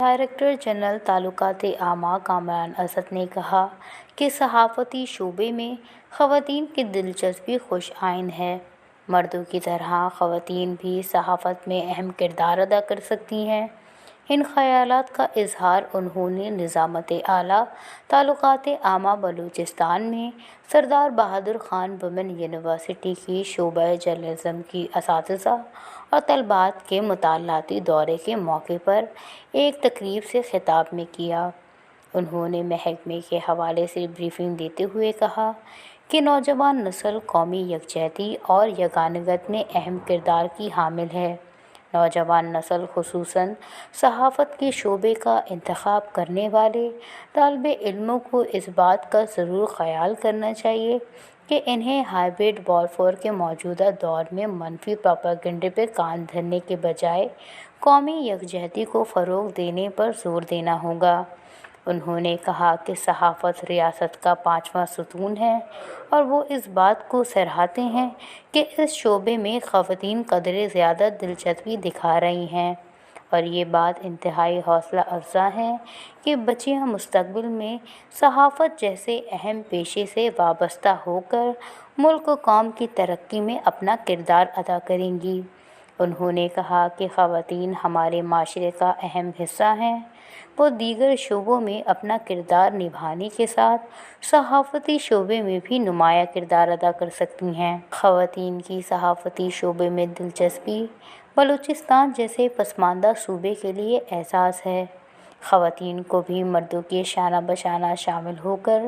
Director general تعلقات عامہ کامران اسد نے کہا کہ صحافتی شعبے میں خواتین کی دلچسپی خوش آئند ہے۔ مردوں کی طرح خواتین بھی صحافت میں اہم کردار ادا کر سکتی ہیں۔ ان خیالات کا اظہار انہوں نے نظامت اعلیٰ تعلقات عامہ بلوچستان میں سردار بہادر خان ویمن یونیورسٹی کی شعبہ جرنلزم کی اساتذہ اور طالبات کے مطالعاتی دورے کے موقع پر ایک تقریب سے خطاب میں کیا۔ انہوں نے محکمے کے حوالے سے بریفنگ دیتے ہوئے کہا کہ نوجوان نسل قومی یکجہتی اور یگانگت میں اہم کردار کی حامل ہے۔ نوجوان نسل خصوصاً صحافت کے شعبے کا انتخاب کرنے والے طالب علموں کو اس بات کا ضرور خیال کرنا چاہیے کہ انہیں ہائبرڈ وارفیئر کے موجودہ دور میں منفی پروپیگنڈے پر کان دھرنے کے بجائے قومی یکجہتی کو فروغ دینے پر زور دینا ہوگا۔ انہوں نے کہا کہ صحافت ریاست کا پانچواں ستون ہے اور وہ اس بات کو سراہتے ہیں کہ اس شعبے میں خواتین قدرے زیادہ دلچسپی دکھا رہی ہیں، اور یہ بات انتہائی حوصلہ افزا ہے کہ بچیاں مستقبل میں صحافت جیسے اہم پیشے سے وابستہ ہو کر ملک و قوم کی ترقی میں اپنا کردار ادا کریں گی۔ انہوں نے کہا کہ خواتین ہمارے معاشرے کا اہم حصہ ہیں، وہ دیگر شعبوں میں اپنا کردار نبھانے کے ساتھ صحافتی شعبے میں بھی نمایاں کردار ادا کر سکتی ہیں۔ خواتین کی صحافتی شعبے میں دلچسپی بلوچستان جیسے پسماندہ صوبے کے لیے اعزاز ہے۔ خواتین کو بھی مردوں کے شانہ بشانہ شامل ہو کر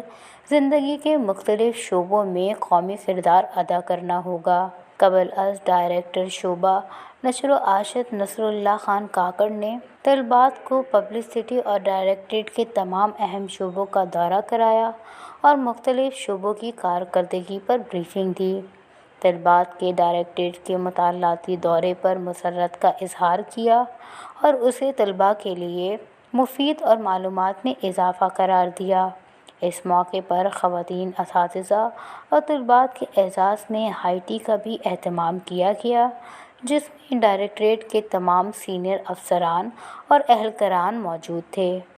زندگی کے مختلف شعبوں میں قومی کردار ادا کرنا ہوگا۔ قبل از ڈائریکٹر شعبہ نشر و اشاعت نصر اللہ خان کاکڑ نے طالبات کو پبلسٹی اور ڈائریکٹریٹ کے تمام اہم شعبوں کا دورہ کرایا اور مختلف شعبوں کی کارکردگی پر بریفنگ دی۔ طالبات کے ڈائریکٹریٹ کے مطالعاتی دورے پر مسرت کا اظہار کیا اور اسے طلباء کے لیے مفید اور معلومات میں اضافہ قرار دیا۔ اس موقع پر خواتین اساتذہ اور طالبات کے اعزاز میں ہائی ٹی کا بھی اہتمام کیا گیا، جس میں ڈائریکٹریٹ کے تمام سینئر افسران اور اہلکاران موجود تھے۔